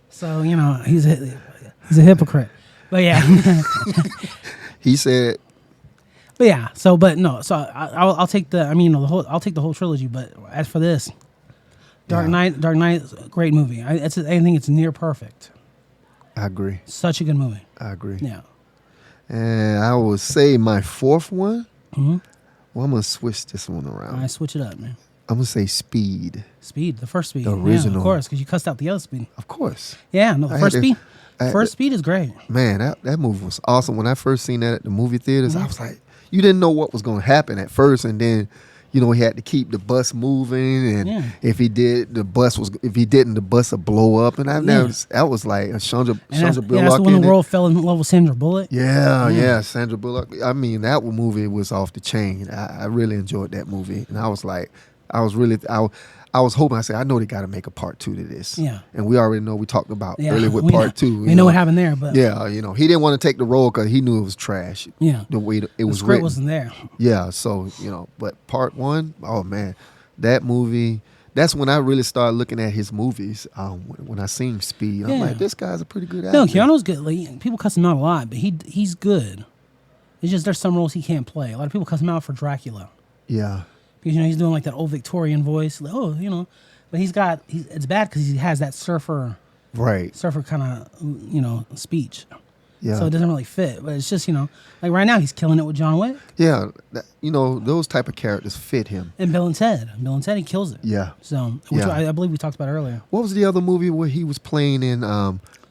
So you know he's a hypocrite. But yeah, He said, but yeah. So but no. So I'll take I'll take the whole trilogy. But as for this, Dark Knight is a great movie. I think it's near perfect. I agree. Such a good movie. I agree. Yeah. And I would say my fourth one, Mm-hmm. well, I'm going to switch this one around. I switch it up, man. I'm going to say Speed. Speed, the first Speed. The Yeah, original. of course, because you cussed out the other Speed. Of course. Yeah, no, the I first had to- Speed. I had First to- Speed is great. Man, that movie was awesome. When I first seen that at the movie theaters, Mm-hmm. I was like, you didn't know what was going to happen at first. And then, you know, he had to keep the bus moving. And Yeah. if he didn't, the bus would blow up. And that was like Sandra That's Bullock the one in the it. world fell in love with Sandra Bullock. Yeah, Sandra Bullock. I mean, that movie was off the chain. I really enjoyed that movie. And I was like, I was hoping, I know they got to make a part 2 to this. Yeah. And we already know, we talked about Yeah, earlier with we part know, 2. We know what happened there, but Yeah, you know, he didn't want to take the role because he knew it was trash. Yeah. The way it the was script written. wasn't there. Yeah, so, you know, but part 1, oh man, that movie, that's when I really started looking at his movies. When I seen Speed, I'm Yeah. like, this guy's a pretty good actor. No, Keanu's good. Like, people cuss him out a lot, but he's good. It's just there's some roles he can't play. A lot of people cuss him out for Dracula Yeah, because you know he's doing like that old Victorian voice. Like, oh, you know, but it's bad because he has that surfer kind of speech. Yeah. So it doesn't really fit, but it's just like right now he's killing it with John Wick. Yeah, those type of characters fit him. And Bill and Ted, he kills it. Yeah. So which I believe we talked about earlier. What was the other movie where he was playing in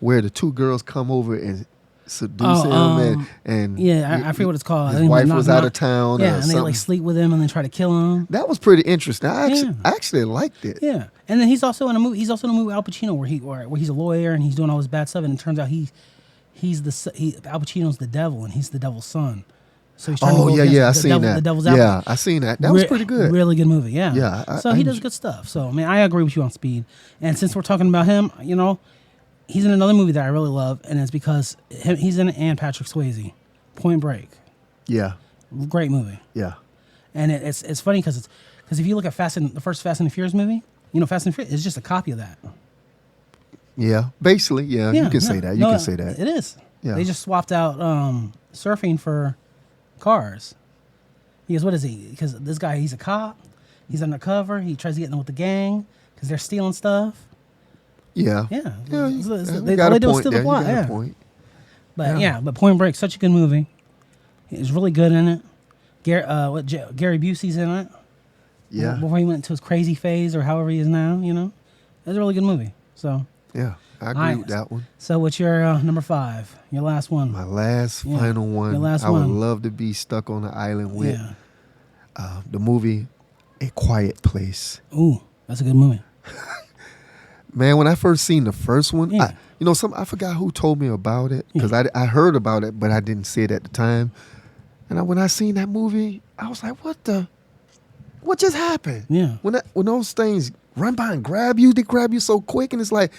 where the two girls come over and seduce him and I forget what it's called. His wife was out of town. Yeah, and they like sleep with him and then try to kill him. That was pretty interesting. I actually liked it. Yeah, and then he's also in a movie. He's also in a movie with Al Pacino where he's a lawyer and he's doing all this bad stuff, and it turns out Al Pacino's the devil and he's the devil's son. So he's trying to go against I seen that. The devil's yeah, I seen that. That was pretty good. Really good movie. Yeah. Yeah. So he does good stuff. So I mean, I agree with you on Speed. And since we're talking about him, he's in another movie that I really love, and it's because he's in it and Patrick Swayze, Point Break. Yeah. Great movie. Yeah. And it's funny because if you look at the first Fast and the Furious movie, Fast and Furious is just a copy of that. Yeah, basically, yeah, you can say that. You can say that. It is. Yeah. They just swapped out surfing for cars. Because what is he? Because this guy, he's a cop. He's undercover. He tries to get in with the gang because they're stealing stuff. Yeah. Yeah. They got a point there. You got a point. But but Point Break, such a good movie. He's really good in it. Gary Busey's in it. Yeah. Before he went into his crazy phase or however he is now, It's a really good movie. So. Yeah, I agree with that one. So what's your number 5? Your last one? My last final one. Your last I would love to be stuck on the island with the movie A Quiet Place. Ooh, that's a good movie. Man, when I first seen the first one, I forgot who told me about it because I heard about it, but I didn't see it at the time. And when I seen that movie, I was like, what just happened? Yeah. When those things run by and grab you, they grab you so quick, and it's like,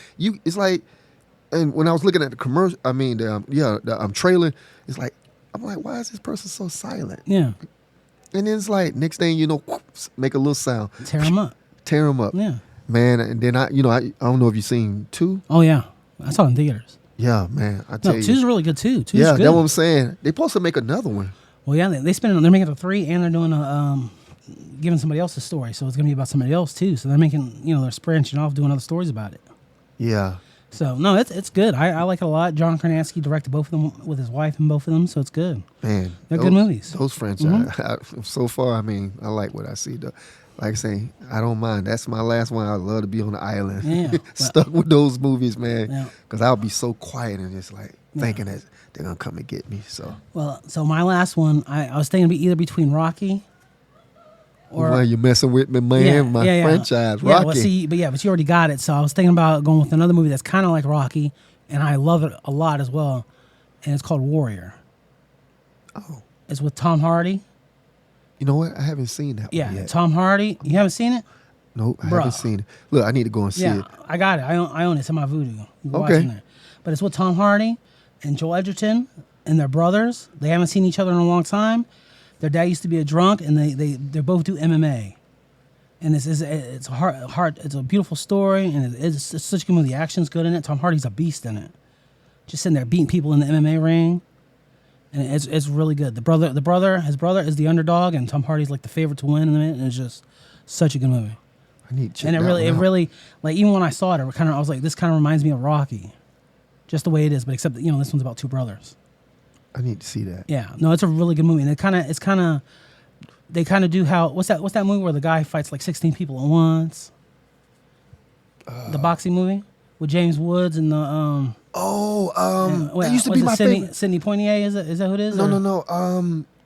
and when I was looking at the commercial, the trailer, it's like, I'm like, why is this person so silent? Yeah. And then it's like, next thing you know, whoops, make a little sound. Tear him up. Yeah. Man, and then I don't know if you've seen 2. Oh, yeah. I saw it in theaters. Yeah, man. I tell you. 2's really good, too. 2's yeah, good. that's what I'm saying. They're supposed to make another one. Well, yeah, they're making it a 3, and they're doing giving somebody else a story. So it's going to be about somebody else, too. So they're making, they're branching off, doing other stories about it. Yeah. So, no, it's good. I like it a lot. John Krasinski directed both of them with his wife in both of them, so it's good. Man. They're good movies. Those franchises, so far, I mean, I like what I see. Like I say, I don't mind. That's my last one. I'd love to be on the island. Yeah. Stuck with those movies, man. Yeah. Because I'll be so quiet and just like thinking that they're going to come and get me. So my last one, I was thinking either between Rocky or... Well, you're messing with me, man. My franchise, Rocky. Yeah, but you already got it. So I was thinking about going with another movie that's kind of like Rocky, and I love it a lot as well, and it's called Warrior. Oh. It's with Tom Hardy. You know what? I haven't seen that one yet. Yeah, Tom Hardy. You haven't seen it? Nope, I haven't seen it. Look, I need to go and see it. I got it. I own it. It's in my Voodoo. Okay. But it's with Tom Hardy and Joel Edgerton and their brothers. They haven't seen each other in a long time. Their dad used to be a drunk, and they both do MMA. And it's a beautiful story, and it's such a good movie. The action's good in it. Tom Hardy's a beast in it. Just sitting there beating people in the MMA ring. And it's really good. His brother is the underdog, and Tom Hardy's like the favorite to win in it, and it's just such a good movie. I need to check and it really like even when I saw it, I was like, this kind of reminds me of Rocky, just the way it is, but except that this one's about 2 brothers. I need to see that. Yeah, no, it's a really good movie, and they kind of do how what's that movie where the guy fights like 16 people at once? The boxing movie with James Woods and the that used to be my favorite. Sidney Poitier, is that who it is?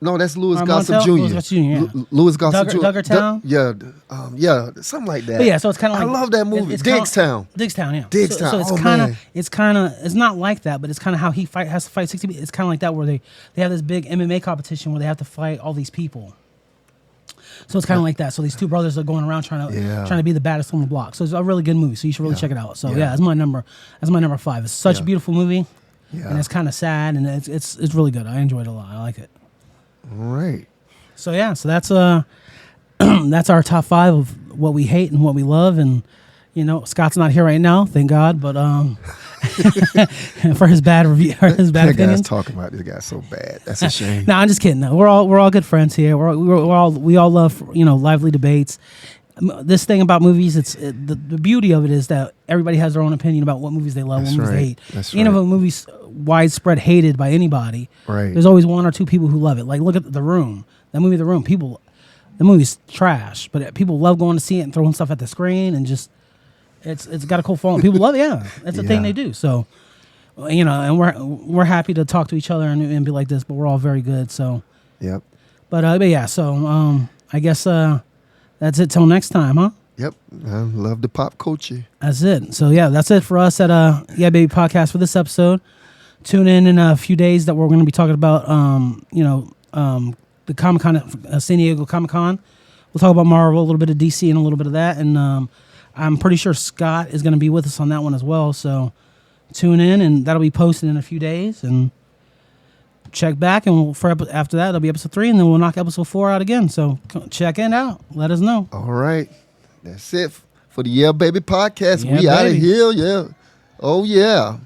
No, that's Louis Gossett Jr. Louis Gossett Jr. Duggartown? Something like that. But yeah, so it's kind of like... I love that movie. Diggstown, yeah. Diggstown. So it's not like that, but it's kind of how he has to fight 60 people. It's kind of like that where they have this big MMA competition where they have to fight all these people. So it's kind of like that. So these 2 brothers are going around trying to be the baddest on the block. So it's a really good movie. So you should really check it out. So that's my number 5. It's such a beautiful movie, and it's kind of sad, and it's really good. I enjoyed it a lot. I like it. All right. So that's that's our top 5 of what we hate and what we love, and Scott's not here right now, thank God, but for his bad review or his bad opinion. Guy's talking about this guy so bad. That's a shame. No, I'm just kidding. No, we're all good friends here. We all love lively debates, this thing about movies, the beauty of it is that everybody has their own opinion about what movies they love, what movies they hate. Even if a movie's widespread hated by anybody, there's always one or two people who love it. Like, look at The Room. That movie, The Room, the movie's trash, but people love going to see it and throwing stuff at the screen and just, it's got a cool following. People love it, yeah. That's the thing they do. So, and we're happy to talk to each other and be like this, but we're all very good. So, yep. But yeah, so I guess that's it till next time, huh? Yep. I love the pop culture. That's it. So yeah, that's it for us at Yeah Baby Podcast for this episode. Tune in a few days that we're going to be talking about the Comic-Con, San Diego Comic-Con. We'll talk about Marvel, a little bit of DC, and a little bit of that. And I'm pretty sure Scott is going to be with us on that one as well. So tune in, and that'll be posted in a few days. And check back, and after that, it'll be episode 3, and then we'll knock episode 4 out again. So check it out. Let us know. All right. That's it for the Yeah Baby Podcast. Yeah, we out of baby. here. Yeah. Oh, yeah.